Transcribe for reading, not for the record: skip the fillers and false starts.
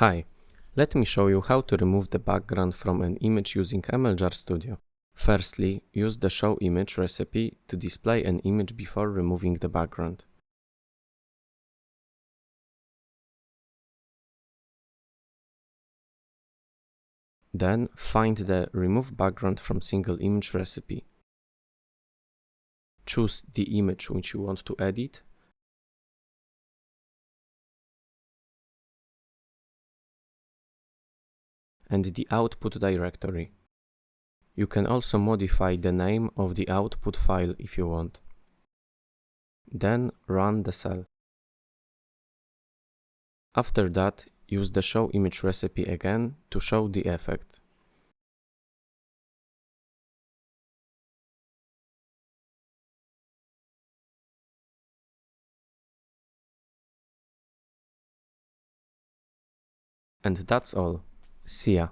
Hi, let me show you how to remove the background from an image using MLJAR Studio. Firstly, use the Show Image recipe to display an image before removing the background. Then, find the Remove Background from Single Image recipe. Choose the image which you want to edit, and the output directory. You can also modify the name of the output file if you want. Then run the cell. After that, use the Show Image recipe again to show the effect. And that's all. See ya.